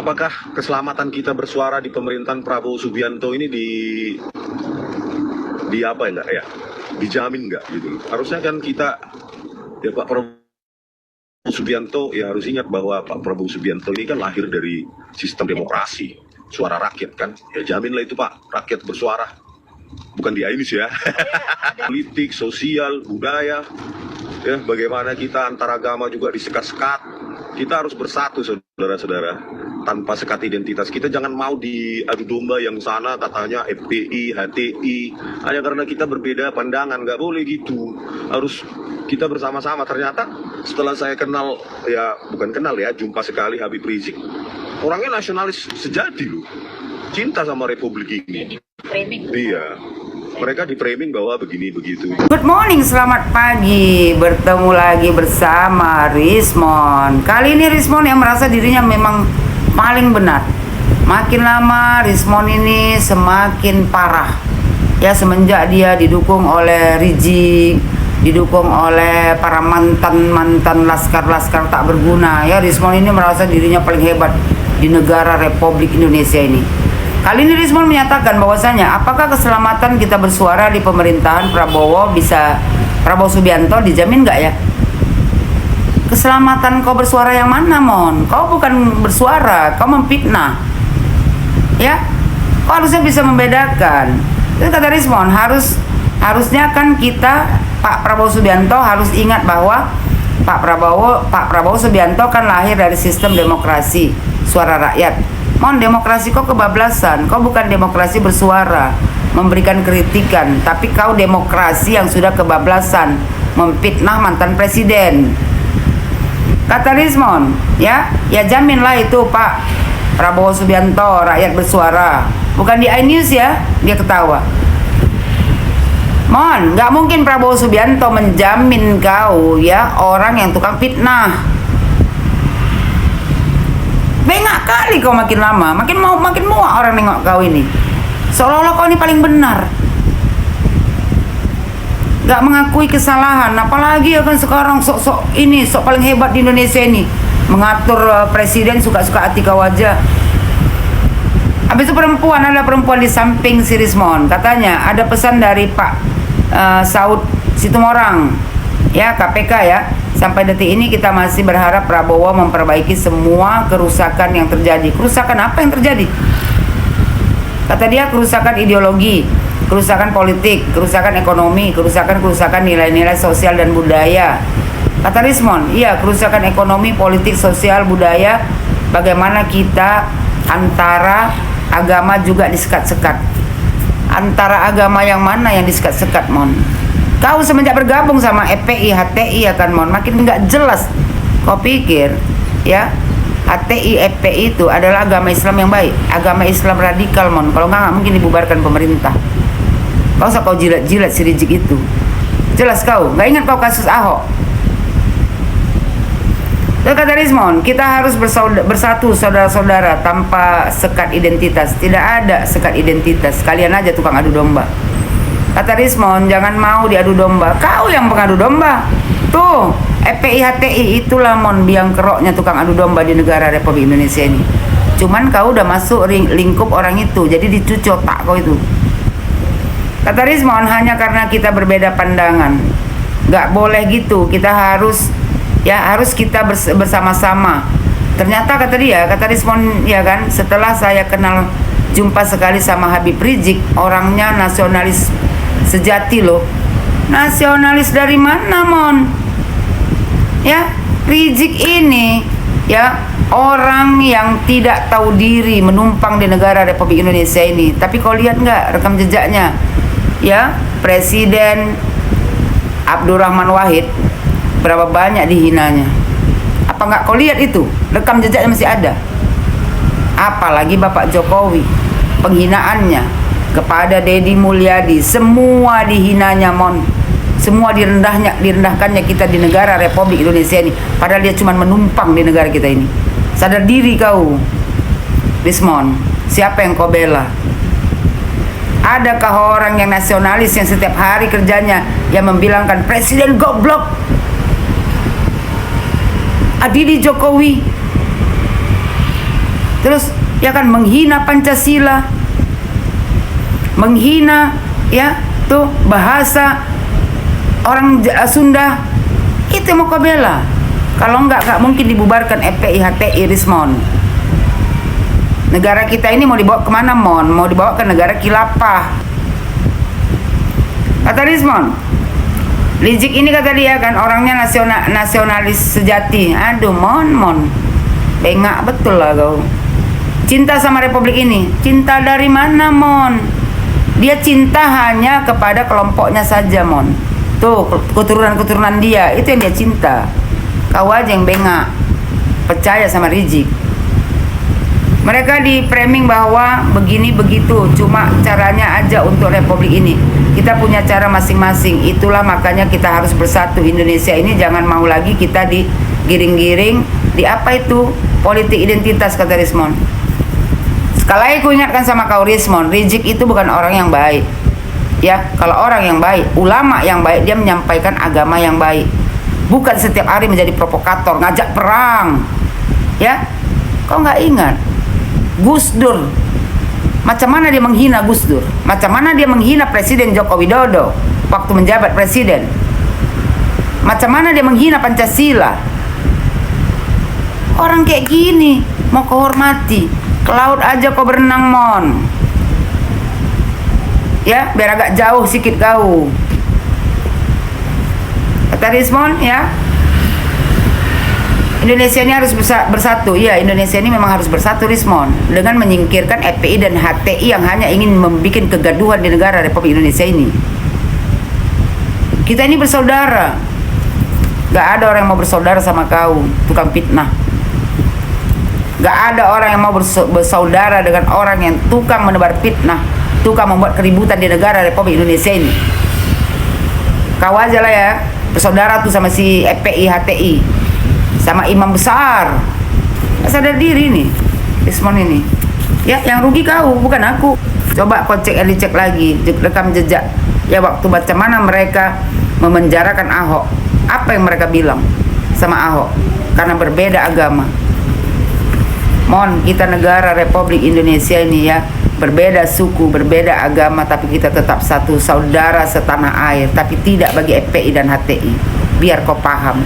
apakah keselamatan kita bersuara di pemerintahan Prabowo Subianto ini di apa enggak ya? Dijamin enggak gitu. Harusnya kan kita ya Pak Prabowo Subianto ya harus ingat bahwa Pak Prabowo Subianto ini kan lahir dari sistem demokrasi, suara rakyat kan. Ya jaminlah itu Pak, rakyat bersuara. Bukan di Ainus ya. Politik, sosial, budaya, ya bagaimana kita antar agama juga disekat-sekat. Kita harus bersatu saudara-saudara, tanpa sekat identitas. Kita jangan mau diadu domba yang sana katanya FPI, HTI, hanya karena kita berbeda pandangan. Nggak boleh gitu, harus kita bersama-sama. Ternyata setelah saya kenal, ya bukan kenal ya, jumpa sekali Habib Rizik, orangnya nasionalis sejati loh, cinta sama Republik ini. Iya, mereka di framing bahwa begini begitu. Good morning, selamat pagi. Bertemu lagi bersama Rismon. Kali ini Rismon yang merasa dirinya memang paling benar. Makin lama Rismon ini semakin parah. Ya semenjak dia didukung oleh Rizik, didukung oleh para mantan laskar-laskar tak berguna. Ya Rismon ini merasa dirinya paling hebat di negara Republik Indonesia ini. Kali ini Rismon menyatakan bahwasanya apakah keselamatan kita bersuara di pemerintahan Prabowo Subianto dijamin nggak ya? Keselamatan kau bersuara yang mana, Mon? Kau bukan bersuara, kau memfitnah. Ya, kau harusnya bisa membedakan. Itu kata Rismon, harusnya kan kita Pak Prabowo Subianto harus ingat bahwa Pak Prabowo Subianto kan lahir dari sistem demokrasi, suara rakyat. Mon, demokrasi kau kebablasan. Kau bukan demokrasi bersuara, memberikan kritikan, tapi kau demokrasi yang sudah kebablasan, memfitnah mantan presiden. Kata Rismon, ya jaminlah itu Pak Prabowo Subianto, rakyat bersuara. Bukan di iNews ya, dia ketawa. Mon, nggak mungkin Prabowo Subianto menjamin kau ya orang yang tukang fitnah. Bengak kali kau makin lama, makin muak orang nengok kau ini. Seolah-olah kau ini paling benar. Gak mengakui kesalahan, apalagi ya kan sekarang sok paling hebat di Indonesia ini. Mengatur presiden suka-suka hati kau aja. Habis itu ada perempuan di samping si Rismon. Katanya ada pesan dari Pak Saud Situmorang, ya KPK ya. Sampai detik ini kita masih berharap Prabowo memperbaiki semua kerusakan yang terjadi. Kerusakan apa yang terjadi? Kata dia kerusakan ideologi, kerusakan politik, kerusakan ekonomi, kerusakan nilai-nilai sosial dan budaya. Kata Rismon, iya kerusakan ekonomi, politik, sosial, budaya. Bagaimana kita antara agama juga disekat-sekat. Antara agama yang mana yang disekat-sekat, Mon? Kau semenjak bergabung sama FPI, HTI ya kan, Mon, makin nggak jelas. Kau pikir ya HTI, FPI itu adalah agama Islam yang baik, agama Islam radikal, Mon. Kalau nggak mungkin dibubarkan pemerintah. Kau usah kau jilat-jilat si Rizik itu. Jelas kau, nggak ingat kau kasus Ahok? Lalu kata Rismon, kita harus bersatu saudara-saudara tanpa sekat identitas. Tidak ada sekat identitas. Kalian aja tukang adu domba. Kata Rismon, jangan mau diadu domba. Kau yang pengadu domba. Tuh, FPI, HTI itulah Mon biang keroknya tukang adu domba di negara Republik Indonesia ini. Cuman kau udah masuk lingkup orang itu, jadi dicuci otak kau itu. Kata Rismon, hanya karena kita berbeda pandangan. Gak boleh gitu, kita harus kita bersama-sama. Ternyata kata Rismon ya kan, setelah saya kenal jumpa sekali sama Habib Rizik, orangnya nasionalis sejati loh. Nasionalis dari mana, Mon? Ya, Rizik ini ya orang yang tidak tahu diri menumpang di negara Republik Indonesia ini. Tapi kau lihat nggak rekam jejaknya? Ya, Presiden Abdurrahman Wahid berapa banyak dihinanya. Apa nggak kau lihat itu? Rekam jejaknya masih ada. Apalagi Bapak Jokowi, penghinaannya kepada Deddy Mulyadi, semua dihinanya, Mon. Semua direndahkannya kita di negara Republik Indonesia ini. Padahal dia cuma menumpang di negara kita ini. Sadar diri kau, Rismon. Siapa yang kau bela? Adakah orang yang nasionalis yang setiap hari kerjanya yang membilangkan presiden goblok? Adili Jokowi. Terus ya kan menghina Pancasila, menghina ya tuh bahasa orang Sunda, itu yang mau kau bela. Kalau nggak mungkin dibubarkan FPI HTI, Rismon. Negara kita ini mau dibawa kemana, Mon? Mau dibawa ke negara khilafah. Kata Rismon, Rizik ini kata dia kan orangnya nasionalis sejati. Aduh, Mon, bengak betul lah kau. Cinta sama Republik ini. Cinta dari mana, Mon? Dia cinta hanya kepada kelompoknya saja, Mon. Tuh, keturunan dia, itu yang dia cinta. Kau aja yang bengak, percaya sama Rizik. Mereka di framing bahwa begini begitu, cuma caranya aja untuk Republik ini. Kita punya cara masing-masing. Itulah makanya kita harus bersatu. Indonesia ini jangan mau lagi kita digiring-giring di apa itu politik identitas, kata Rismon. Sekali lagi aku ingatkan sama kau, Rismon, Rizik itu bukan orang yang baik. Ya, kalau orang yang baik, ulama yang baik, dia menyampaikan agama yang baik. Bukan setiap hari menjadi provokator, ngajak perang. Ya, kau nggak ingat? Gus Dur, macam mana dia menghina Gus Dur, macam mana dia menghina Presiden Joko Widodo waktu menjabat presiden, macam mana dia menghina Pancasila. Orang kayak gini mau kau hormati, ke laut aja kau berenang, Mon. Ya, biar agak jauh sikit kau. Kata Rismon, ya, Indonesia ini harus bersatu. Iya, Indonesia ini memang harus bersatu, Rismon, dengan menyingkirkan FPI dan HTI yang hanya ingin membuat kegaduhan di negara Republik Indonesia ini. Kita ini bersaudara. Gak ada orang yang mau bersaudara sama kau, tukang fitnah. Gak ada orang yang mau bersaudara dengan orang yang tukang menebar fitnah, tukang membuat keributan di negara Republik Indonesia ini. Kau aja lah ya, bersaudara tuh sama si FPI HTI, sama imam besar. Gak sadar diri nih Rismon ini. Ya, yang rugi kau, bukan aku. Coba kau cek lagi rekam jejak. Ya, waktu macam mana mereka memenjarakan Ahok, apa yang mereka bilang sama Ahok? Karena berbeda agama. Mon, kita negara Republik Indonesia ini ya, berbeda suku, berbeda agama, tapi kita tetap satu, saudara setanah air. Tapi tidak bagi FPI dan HTI. Biar kau paham.